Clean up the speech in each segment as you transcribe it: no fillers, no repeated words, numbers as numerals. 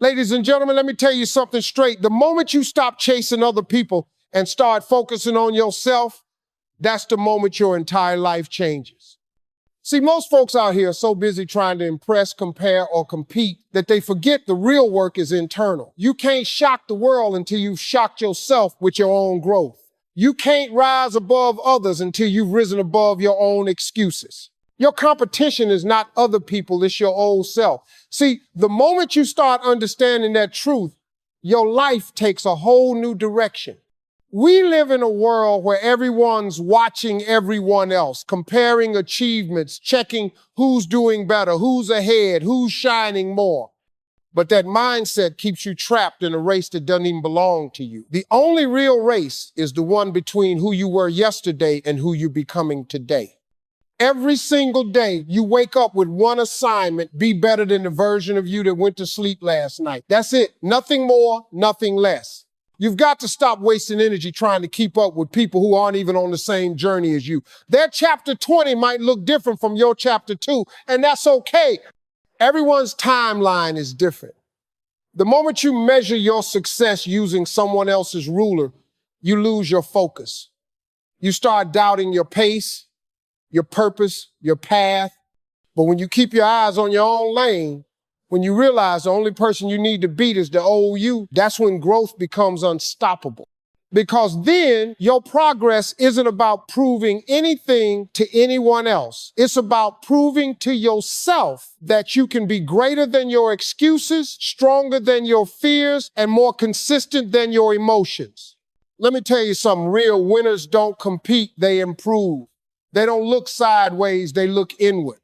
Ladies and gentlemen, let me tell you something straight. The moment you stop chasing other people and start focusing on yourself, that's the moment your entire life changes. See, most folks out here are so busy trying to impress, compare, or compete that they forget the real work is internal. You can't shock the world until you've shocked yourself with your own growth. You can't rise above others until you've risen above your own excuses. Your competition is not other people, it's your old self. See, the moment you start understanding that truth, your life takes a whole new direction. We live in a world where everyone's watching everyone else, comparing achievements, checking who's doing better, who's ahead, who's shining more. But that mindset keeps you trapped in a race that doesn't even belong to you. The only real race is the one between who you were yesterday and who you're becoming today. Every single day, you wake up with one assignment: be better than the version of you that went to sleep last night. That's it. Nothing more, nothing less. You've got to stop wasting energy trying to keep up with people who aren't even on the same journey as you. Their chapter 20 might look different from your chapter 2, and that's okay. Everyone's timeline is different. The moment you measure your success using someone else's ruler, you lose your focus. You start doubting your pace, your purpose, your path. But when you keep your eyes on your own lane, when you realize the only person you need to beat is the old you, that's when growth becomes unstoppable. Because then your progress isn't about proving anything to anyone else. It's about proving to yourself that you can be greater than your excuses, stronger than your fears, and more consistent than your emotions. Let me tell you something. Real winners don't compete, they improve. They don't look sideways, they look inward.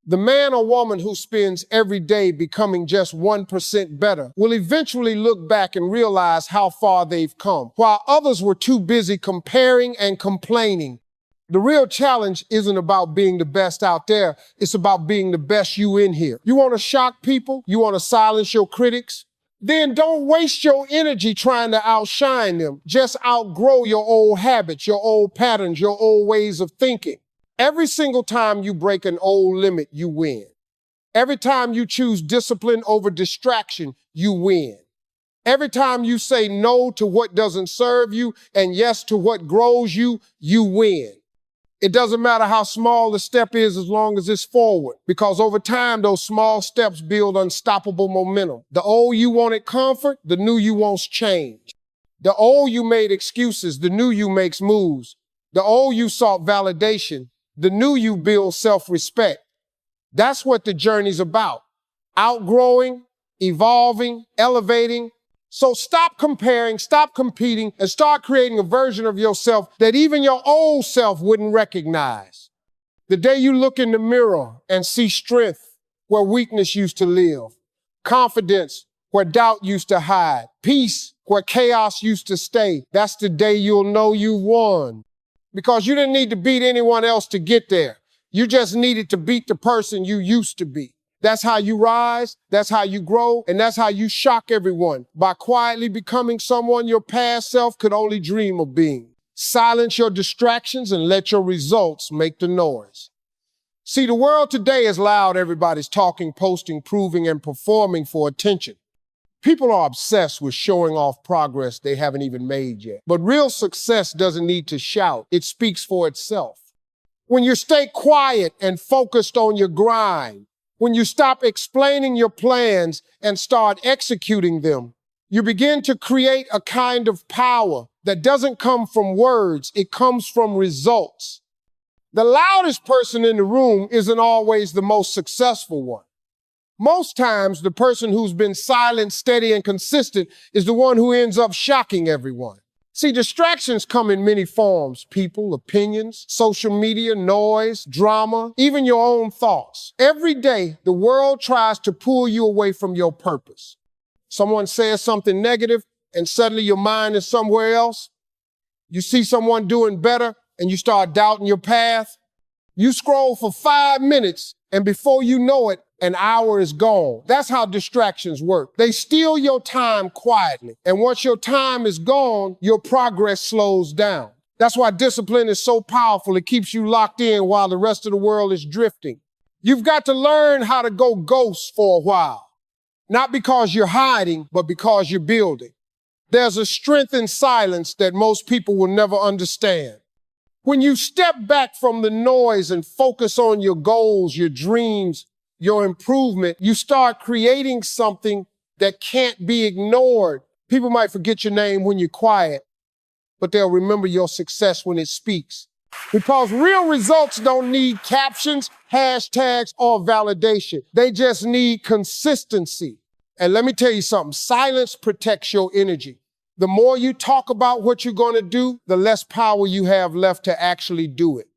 The man or woman who spends every day becoming just 1% better will eventually look back and realize how far they've come, while others were too busy comparing and complaining. The real challenge isn't about being the best out there, it's about being the best you in here. You want to shock people? You want to silence your critics? Then don't waste your energy trying to outshine them. Just outgrow your old habits, your old patterns, your old ways of thinking. Every single time you break an old limit, you win. Every time you choose discipline over distraction, you win. Every time you say no to what doesn't serve you and yes to what grows you, you win. It doesn't matter how small the step is as long as it's forward, because over time, those small steps build unstoppable momentum. The old you wanted comfort, the new you wants change. The old you made excuses, the new you makes moves. The old you sought validation, the new you builds self-respect. That's what the journey's about. Outgrowing, evolving, elevating. So stop comparing, stop competing, and start creating a version of yourself that even your old self wouldn't recognize. The day you look in the mirror and see strength where weakness used to live, confidence where doubt used to hide, peace where chaos used to stay, that's the day you'll know you won. Because you didn't need to beat anyone else to get there. You just needed to beat the person you used to be. That's how you rise, that's how you grow, and that's how you shock everyone, by quietly becoming someone your past self could only dream of being. Silence your distractions and let your results make the noise. See, the world today is loud. Everybody's talking, posting, proving, and performing for attention. People are obsessed with showing off progress they haven't even made yet. But real success doesn't need to shout. It speaks for itself. When you stay quiet and focused on your grind, when you stop explaining your plans and start executing them, you begin to create a kind of power that doesn't come from words, it comes from results. The loudest person in the room isn't always the most successful one. Most times, the person who's been silent, steady, and consistent is the one who ends up shocking everyone. See, distractions come in many forms: people, opinions, social media, noise, drama, even your own thoughts. Every day, the world tries to pull you away from your purpose. Someone says something negative, and suddenly your mind is somewhere else. You see someone doing better, and you start doubting your path. You scroll for 5 minutes, and before you know it, an hour is gone. That's how distractions work. They steal your time quietly. And once your time is gone, your progress slows down. That's why discipline is so powerful. It keeps you locked in while the rest of the world is drifting. You've got to learn how to go ghost for a while. Not because you're hiding, but because you're building. There's a strength in silence that most people will never understand. When you step back from the noise and focus on your goals, your dreams, your improvement, you start creating something that can't be ignored. People might forget your name when you're quiet, but they'll remember your success when it speaks. Because real results don't need captions, hashtags, or validation. They just need consistency. And let me tell you something, silence protects your energy. The more you talk about what you're going to do, the less power you have left to actually do it.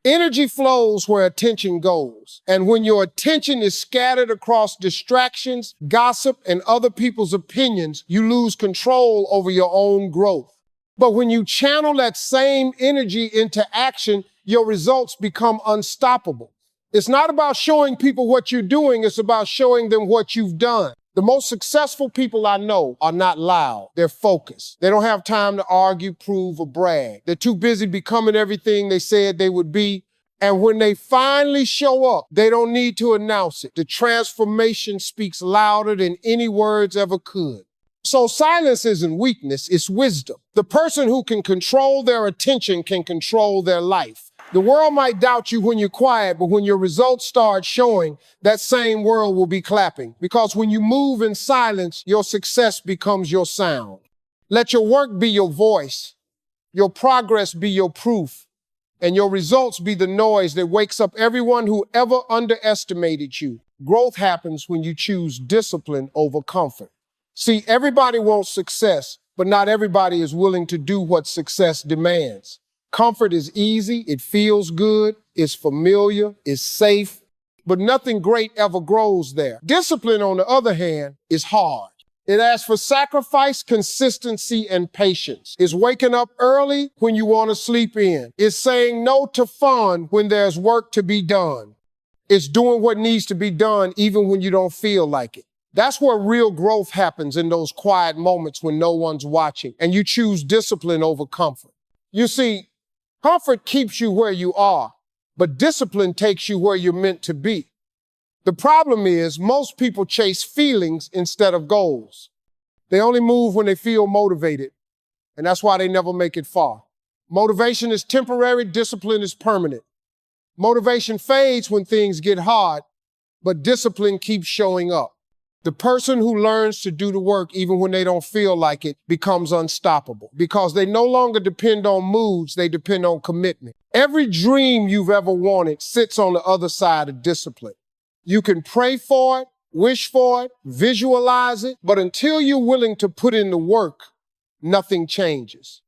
Energy flows where attention goes. And when your attention is scattered across distractions, gossip, and other people's opinions, you lose control over your own growth. But when you channel that same energy into action, your results become unstoppable. It's not about showing people what you're doing, it's about showing them what you've done. The most successful people I know are not loud, they're focused. They don't have time to argue, prove, or brag. They're too busy becoming everything they said they would be. And when they finally show up, they don't need to announce it. The transformation speaks louder than any words ever could. So silence isn't weakness, it's wisdom. The person who can control their attention can control their life. The world might doubt you when you're quiet, but when your results start showing, that same world will be clapping. Because when you move in silence, your success becomes your sound. Let your work be your voice, your progress be your proof, and your results be the noise that wakes up everyone who ever underestimated you. Growth happens when you choose discipline over comfort. See, everybody wants success, but not everybody is willing to do what success demands. Comfort is easy, it feels good, it's familiar, it's safe, but nothing great ever grows there. Discipline, on the other hand, is hard. It asks for sacrifice, consistency, and patience. It's waking up early when you want to sleep in. It's saying no to fun when there's work to be done. It's doing what needs to be done even when you don't feel like it. That's where real growth happens, in those quiet moments when no one's watching, and you choose discipline over comfort. You see, comfort keeps you where you are, but discipline takes you where you're meant to be. The problem is most people chase feelings instead of goals. They only move when they feel motivated, and that's why they never make it far. Motivation is temporary, discipline is permanent. Motivation fades when things get hard, but discipline keeps showing up. The person who learns to do the work even when they don't feel like it becomes unstoppable because they no longer depend on moods, they depend on commitment. Every dream you've ever wanted sits on the other side of discipline. You can pray for it, wish for it, visualize it, but until you're willing to put in the work, nothing changes.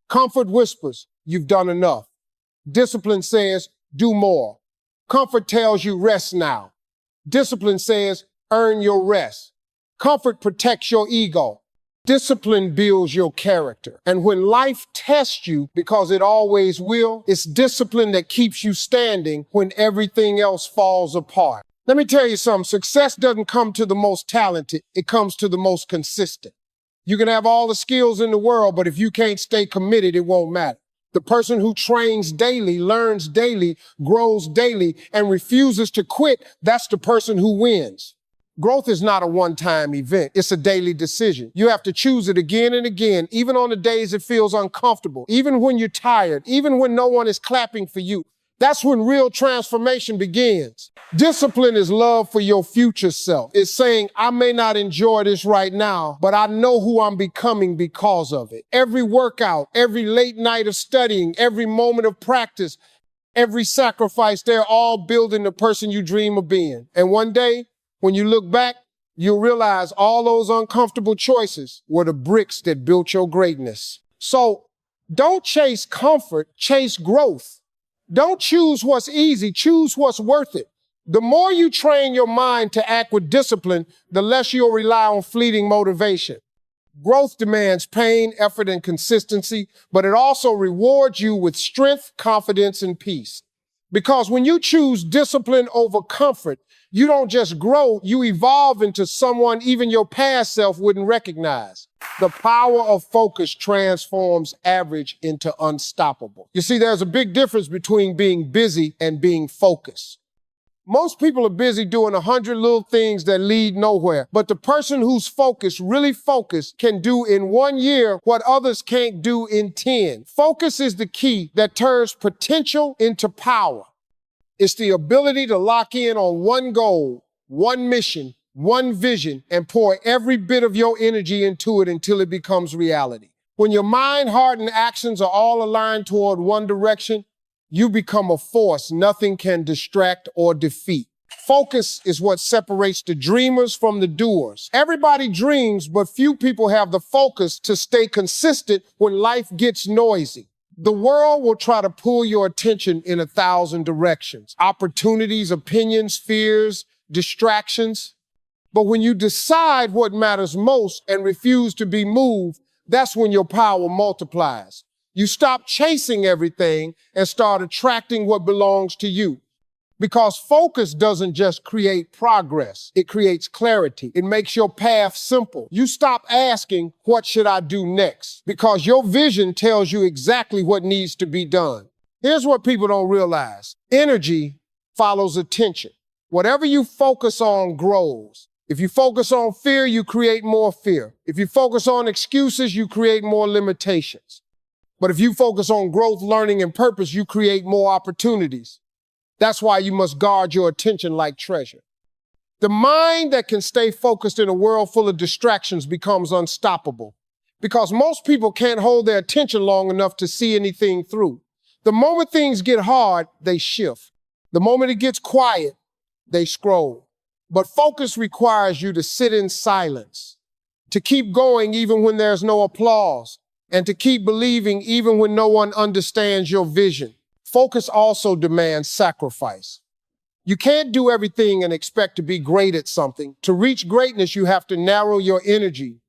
Comfort whispers, you've done enough. Discipline says, do more. Comfort tells you, rest now. Discipline says, earn your rest. Comfort protects your ego. Discipline builds your character. And when life tests you, because it always will, it's discipline that keeps you standing when everything else falls apart. Let me tell you something, success doesn't come to the most talented, it comes to the most consistent. You can have all the skills in the world, but if you can't stay committed, it won't matter. The person who trains daily, learns daily, grows daily, and refuses to quit, that's the person who wins. Growth is not a one-time event. It's a daily decision. You have to choose it again and again, even on the days it feels uncomfortable, even when you're tired, even when no one is clapping for you. That's when real transformation begins. Discipline is love for your future self. It's saying, I may not enjoy this right now, but I know who I'm becoming because of it. Every workout, every late night of studying, every moment of practice, every sacrifice, they're all building the person you dream of being. And one day, when you look back, you'll realize all those uncomfortable choices were the bricks that built your greatness. So don't chase comfort, chase growth. Don't choose what's easy, choose what's worth it. The more you train your mind to act with discipline, the less you'll rely on fleeting motivation. Growth demands pain, effort, and consistency, but it also rewards you with strength, confidence, and peace. Because when you choose discipline over comfort, you don't just grow, you evolve into someone even your past self wouldn't recognize. The power of focus transforms average into unstoppable. You see, there's a big difference between being busy and being focused. Most people are busy doing 100 little things that lead nowhere. But the person who's focused, really focused, can do in 1 year what others can't do in 10. Focus is the key that turns potential into power. It's the ability to lock in on one goal, one mission, one vision, and pour every bit of your energy into it until it becomes reality. When your mind, heart, and actions are all aligned toward one direction, you become a force nothing can distract or defeat. Focus is what separates the dreamers from the doers. Everybody dreams, but few people have the focus to stay consistent when life gets noisy. The world will try to pull your attention in 1,000 directions. Opportunities, opinions, fears, distractions. But when you decide what matters most and refuse to be moved, that's when your power multiplies. You stop chasing everything and start attracting what belongs to you. Because focus doesn't just create progress, it creates clarity. It makes your path simple. You stop asking, what should I do next? Because your vision tells you exactly what needs to be done. Here's what people don't realize. Energy follows attention. Whatever you focus on grows. If you focus on fear, you create more fear. If you focus on excuses, you create more limitations. But if you focus on growth, learning, and purpose, you create more opportunities. That's why you must guard your attention like treasure. The mind that can stay focused in a world full of distractions becomes unstoppable because most people can't hold their attention long enough to see anything through. The moment things get hard, they shift. The moment it gets quiet, they scroll. But focus requires you to sit in silence, to keep going even when there's no applause, and to keep believing even when no one understands your vision. Focus also demands sacrifice. You can't do everything and expect to be great at something. To reach greatness, you have to narrow your energy.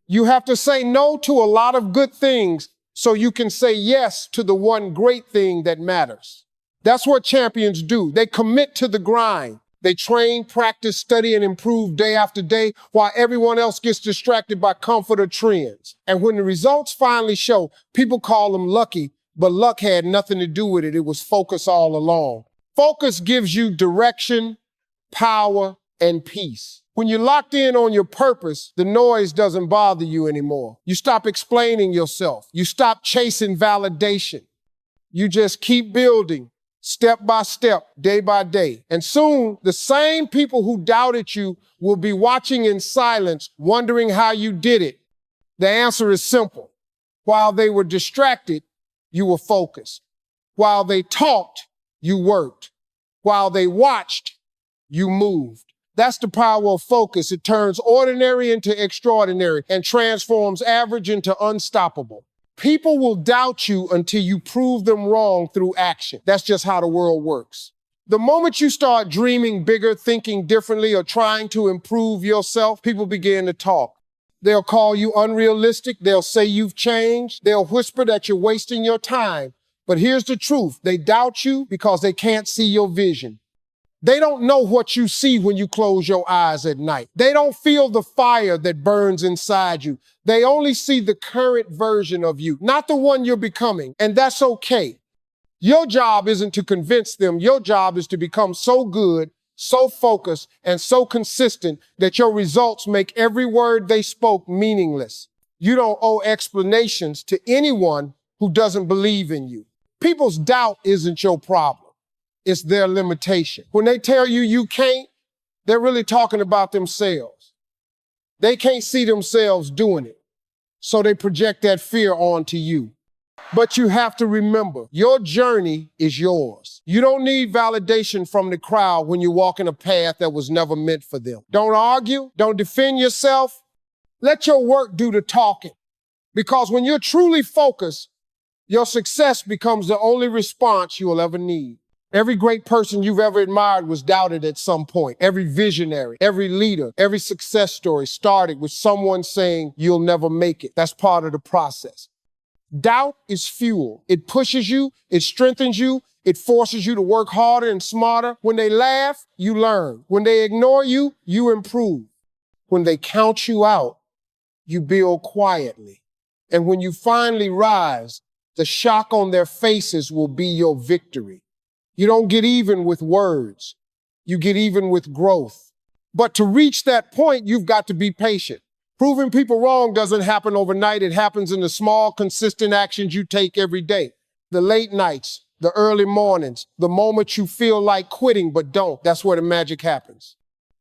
You have to say no to a lot of good things so you can say yes to the one great thing that matters. That's what champions do. They commit to the grind. They train, practice, study, and improve day after day while everyone else gets distracted by comfort or trends. And when the results finally show, people call them lucky, but luck had nothing to do with it. It was focus all along. Focus gives you direction, power, and peace. When you're locked in on your purpose, the noise doesn't bother you anymore. You stop explaining yourself. You stop chasing validation. You just keep building. Step by step, day by day. And soon, the same people who doubted you will be watching in silence, wondering how you did it. The answer is simple. While they were distracted, you were focused. While they talked, you worked. While they watched, you moved. That's the power of focus. It turns ordinary into extraordinary and transforms average into unstoppable. People will doubt you until you prove them wrong through action. That's just how the world works. The moment you start dreaming bigger, thinking differently, or trying to improve yourself, people begin to talk. They'll call you unrealistic. They'll say you've changed. They'll whisper that you're wasting your time. But here's the truth. They doubt you because they can't see your vision. They don't know what you see when you close your eyes at night. They don't feel the fire that burns inside you. They only see the current version of you, not the one you're becoming. And that's okay. Your job isn't to convince them. Your job is to become so good, so focused, and so consistent that your results make every word they spoke meaningless. You don't owe explanations to anyone who doesn't believe in you. People's doubt isn't your problem. It's their limitation. When they tell you you can't, they're really talking about themselves. They can't see themselves doing it, so they project that fear onto you. But you have to remember, your journey is yours. You don't need validation from the crowd when you're walking a path that was never meant for them. Don't argue, don't defend yourself. Let your work do the talking. Because when you're truly focused, your success becomes the only response you will ever need. Every great person you've ever admired was doubted at some point. Every visionary, every leader, every success story started with someone saying, you'll never make it. That's part of the process. Doubt is fuel. It pushes you, it strengthens you, it forces you to work harder and smarter. When they laugh, you learn. When they ignore you, you improve. When they count you out, you build quietly. And when you finally rise, the shock on their faces will be your victory. You don't get even with words. You get even with growth. But to reach that point, you've got to be patient. Proving people wrong doesn't happen overnight. It happens in the small, consistent actions you take every day. The late nights, the early mornings, the moments you feel like quitting but don't. That's where the magic happens.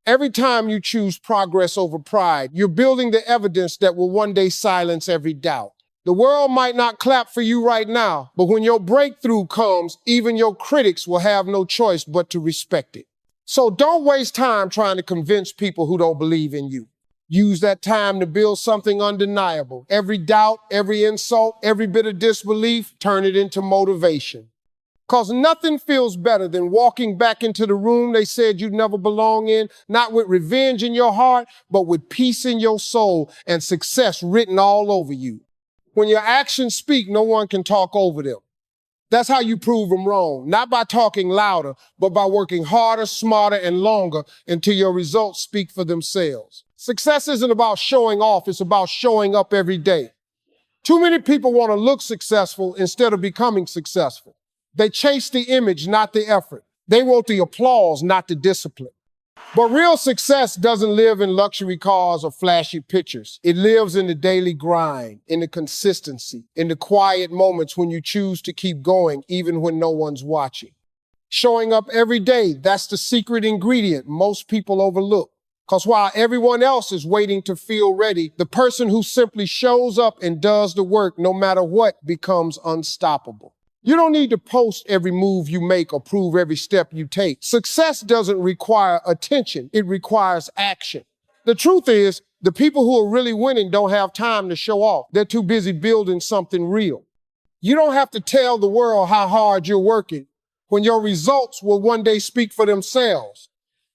Every time you choose progress over pride, you're building the evidence that will one day silence every doubt. The world might not clap for you right now, but when your breakthrough comes, even your critics will have no choice but to respect it. So don't waste time trying to convince people who don't believe in you. Use that time to build something undeniable. Every doubt, every insult, every bit of disbelief, turn it into motivation. Because nothing feels better than walking back into the room they said you'd never belong in, not with revenge in your heart, but with peace in your soul and success written all over you. When your actions speak, no one can talk over them. That's how you prove them wrong, not by talking louder, but by working harder, smarter, and longer until your results speak for themselves. Success isn't about showing off, it's about showing up every day. Too many people want to look successful instead of becoming successful. They chase the image, not the effort. They want the applause, not the discipline. But real success doesn't live in luxury cars or flashy pictures. It lives in the daily grind, in the consistency, in the quiet moments when you choose to keep going even when no one's watching. Showing up every day, that's the secret ingredient most people overlook. Because while everyone else is waiting to feel ready, the person who simply shows up and does the work no matter what becomes unstoppable. You don't need to post every move you make or prove every step you take. Success doesn't require attention, it requires action. The truth is, the people who are really winning don't have time to show off. They're too busy building something real. You don't have to tell the world how hard you're working when your results will one day speak for themselves.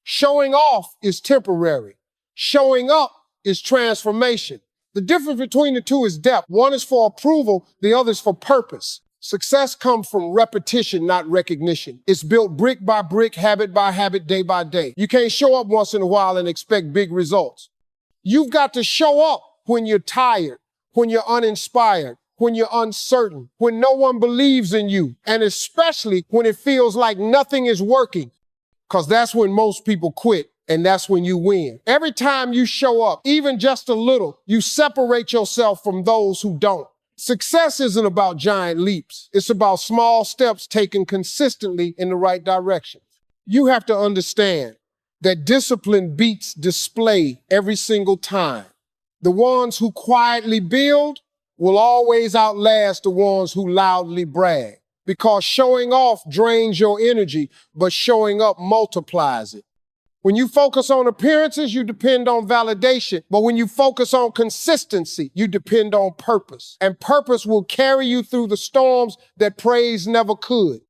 Showing off is temporary. Showing up is transformation. The difference between the two is depth. One is for approval, the other is for purpose. Success comes from repetition, not recognition. It's built brick by brick, habit by habit, day by day. You can't show up once in a while and expect big results. You've got to show up when you're tired, when you're uninspired, when you're uncertain, when no one believes in you, and especially when it feels like nothing is working, because that's when most people quit, and that's when you win. Every time you show up, even just a little, you separate yourself from those who don't. Success isn't about giant leaps. It's about small steps taken consistently in the right direction. You have to understand that discipline beats display every single time. The ones who quietly build will always outlast the ones who loudly brag. Because showing off drains your energy, but showing up multiplies it. When you focus on appearances, you depend on validation. But when you focus on consistency, you depend on purpose. And purpose will carry you through the storms that praise never could.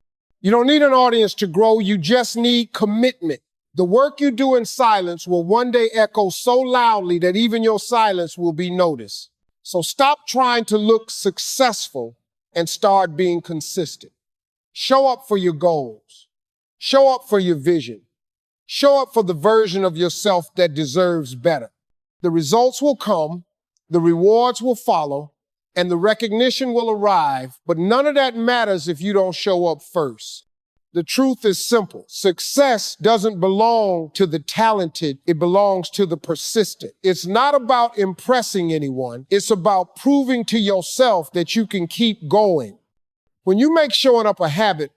You don't need an audience to grow, you just need commitment. The work you do in silence will one day echo so loudly that even your silence will be noticed. So stop trying to look successful and start being consistent. Show up for your goals. Show up for your vision. Show up for the version of yourself that deserves better. The results will come, the rewards will follow, and the recognition will arrive, but none of that matters if you don't show up first. The truth is simple. Success doesn't belong to the talented, it belongs to the persistent. It's not about impressing anyone, it's about proving to yourself that you can keep going. When you make showing up a habit,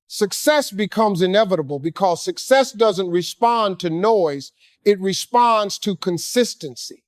success becomes inevitable because success doesn't respond to noise, it responds to consistency.